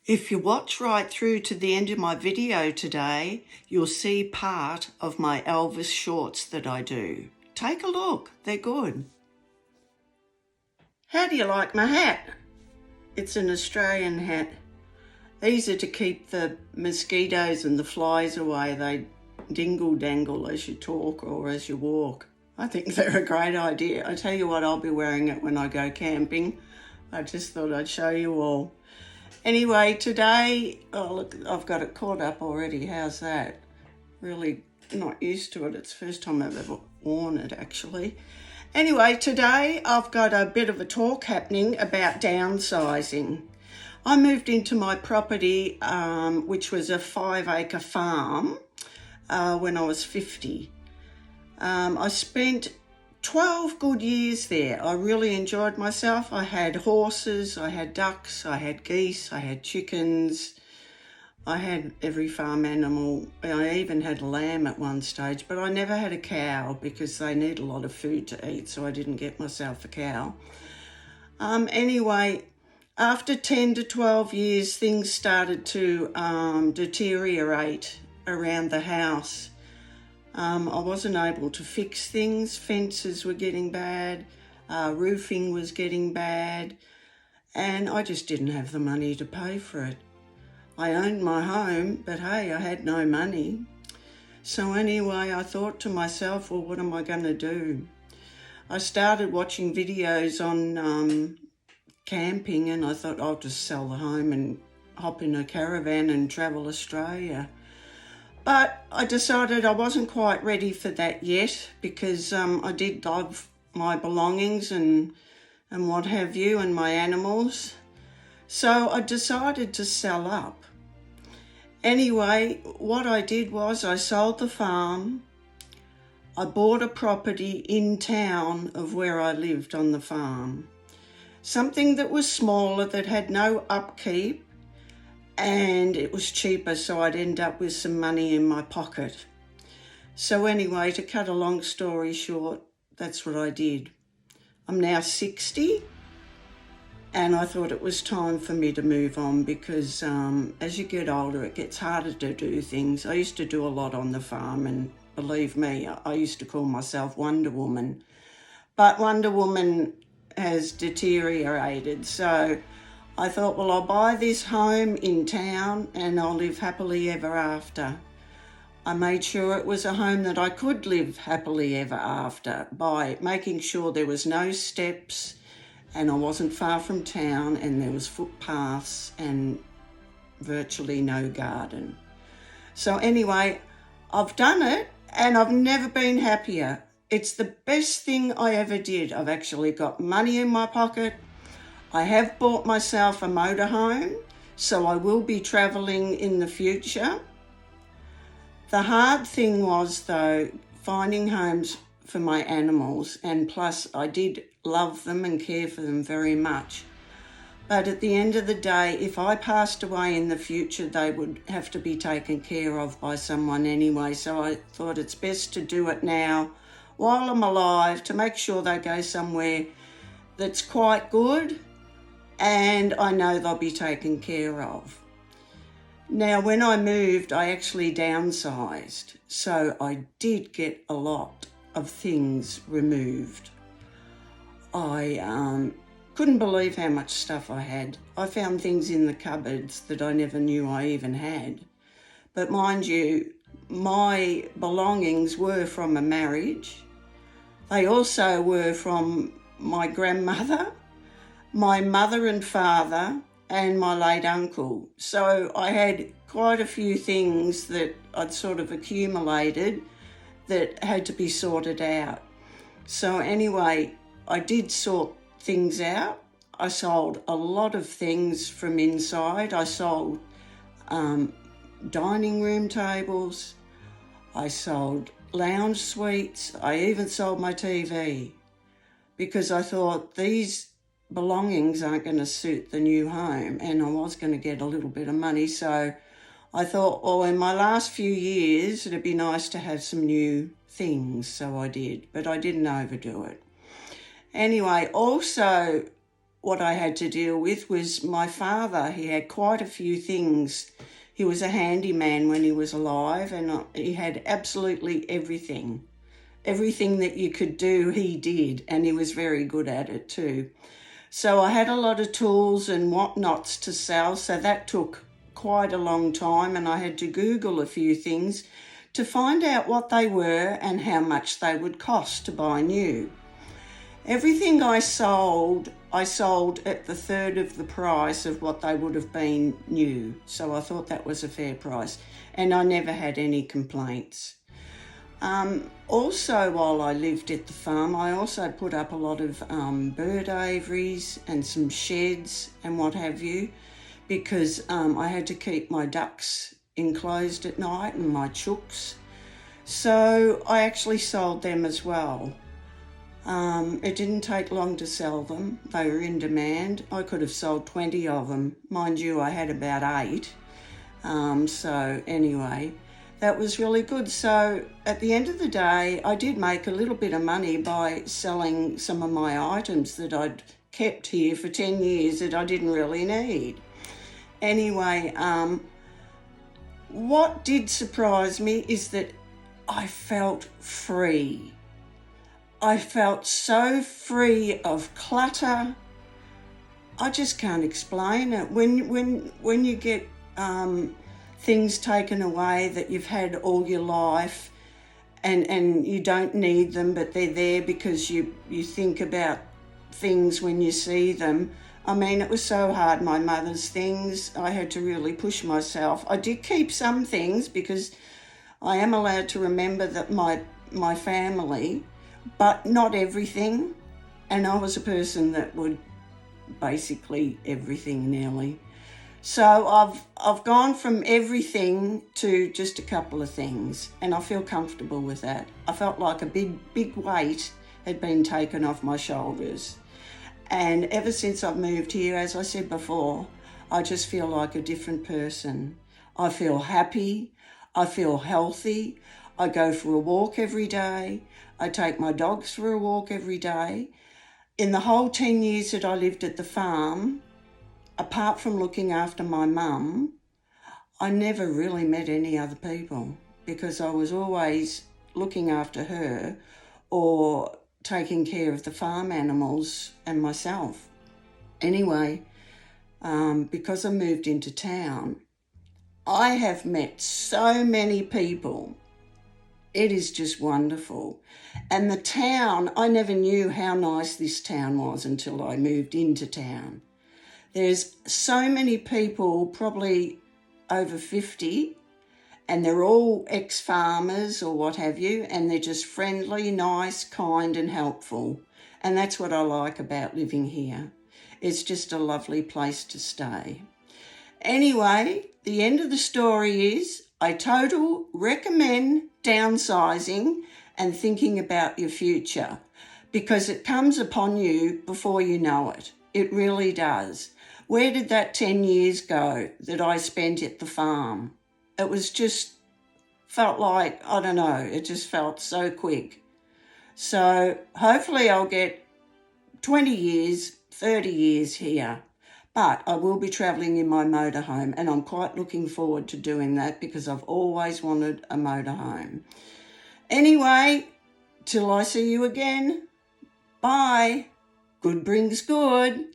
If you watch right through to the end of my video today, you'll see part of my Elvis shorts that I do. Take a look, they're good. How do you like my hat? It's an Australian hat. These are to keep the mosquitoes and the flies away. They dingle dangle as you talk or as you walk. I think they're a great idea. I tell you what, I'll be wearing it when I go camping. I just thought I'd show you all. Anyway, today, oh look, I've got it caught up already. How's that? Really not used to it. It's the first time I've ever worn it, actually. Anyway, today I've got a bit of a talk happening about downsizing. I moved into my property, which was a 5-acre farm, when I was 50. I spent 12 good years there. I really enjoyed myself. I had horses, I had ducks, I had geese, I had chickens. I had every farm animal. I even had a lamb at one stage, but I never had a cow because they need a lot of food to eat, so I didn't get myself a cow. Anyway, after 10 to 12 years, things started to deteriorate around the house. I wasn't able to fix things. Fences were getting bad, roofing was getting bad, and I just didn't have the money to pay for it. I owned my home, but hey, I had no money. So anyway, I thought to myself, well, what am I going to do? I started watching videos on camping, and I thought I'll just sell the home and hop in a caravan and travel Australia. But I decided I wasn't quite ready for that yet because I did love my belongings and what have you and my animals. So I decided to sell up. Anyway, what I did was I sold the farm. I bought a property in town of where I lived on the farm. Something that was smaller, that had no upkeep, and it was cheaper, so I'd end up with some money in my pocket. So anyway, to cut a long story short, that's what I did. I'm now 60, and I thought it was time for me to move on because as you get older, it gets harder to do things. I used to do a lot on the farm, and believe me, I used to call myself Wonder Woman. But Wonder Woman has deteriorated, so I thought, well, I'll buy this home in town and I'll live happily ever after. I made sure it was a home that I could live happily ever after by making sure there was no steps and I wasn't far from town and there was footpaths and virtually no garden. So anyway, I've done it and I've never been happier. It's the best thing I ever did. I've actually got money in my pocket. I have bought myself a motorhome, so I will be travelling in the future. The hard thing was, though, finding homes for my animals, and plus I did love them and care for them very much. But at the end of the day, if I passed away in the future, they would have to be taken care of by someone anyway, so I thought it's best to do it now while I'm alive to make sure they go somewhere that's quite good and I know they'll be taken care of. Now, when I moved, I actually downsized, so I did get a lot of things removed. I couldn't believe how much stuff I had. I found things in the cupboards that I never knew I even had. But mind you, my belongings were from a marriage. They also were from my grandmother, my mother and father, and my late uncle. So I had quite a few things that I'd sort of accumulated that had to be sorted out. So anyway, I did sort things out. I sold a lot of things from inside. I sold dining room tables. I sold lounge suites. I even sold my TV because I thought these belongings aren't going to suit the new home and I was going to get a little bit of money. So I thought, well, in my last few years, it'd be nice to have some new things. So I did, but I didn't overdo it. Anyway, also what I had to deal with was my father. He had quite a few things. He was a handyman when he was alive, and he had absolutely everything. Everything that you could do, he did, and he was very good at it too. So I had a lot of tools and whatnots to sell, so that took quite a long time, and I had to Google a few things to find out what they were and how much they would cost to buy new. Everything I sold at the third of the price of what they would have been new. So I thought that was a fair price, and I never had any complaints. Also, while I lived at the farm, I also put up a lot of bird aviaries and some sheds and what have you, because I had to keep my ducks enclosed at night and my chooks. So I actually sold them as well. It didn't take long to sell them. They were in demand. I could have sold 20 of them. Mind you, I had about 8. So anyway, that was really good. So at the end of the day, I did make a little bit of money by selling some of my items that I'd kept here for 10 years that I didn't really need. Anyway, what did surprise me is that I felt free. I felt so free of clutter. I just can't explain it. When you get things taken away that you've had all your life, and you don't need them, but they're there because you think about things when you see them. I mean, it was so hard. My mother's things, I had to really push myself. I did keep some things because I am allowed to remember that my family, but not everything. And I was a person that would basically everything nearly. So I've gone from everything to just a couple of things, and I feel comfortable with that. I felt like a big weight had been taken off my shoulders. And ever since I've moved here, as I said before, I just feel like a different person. I feel happy. I feel healthy. I go for a walk every day. I take my dogs for a walk every day. In the whole 10 years that I lived at the farm, apart from looking after my mum, I never really met any other people because I was always looking after her or taking care of the farm animals and myself. Anyway, because I moved into town, I have met so many people. It is just wonderful. And the town, I never knew how nice this town was until I moved into town. There's so many people, probably over 50, and they're all ex-farmers or what have you, and they're just friendly, nice, kind and helpful. And that's what I like about living here. It's just a lovely place to stay. Anyway, the end of the story is I total recommend downsizing and thinking about your future, because it comes upon you before you know it. It really does. Where did that 10 years go that I spent at the farm? It was just, felt like, I don't know, it just felt so quick. So hopefully I'll get 20 years, 30 years here. But I will be travelling in my motorhome, and I'm quite looking forward to doing that because I've always wanted a motorhome. Anyway, till I see you again, bye. Good brings good.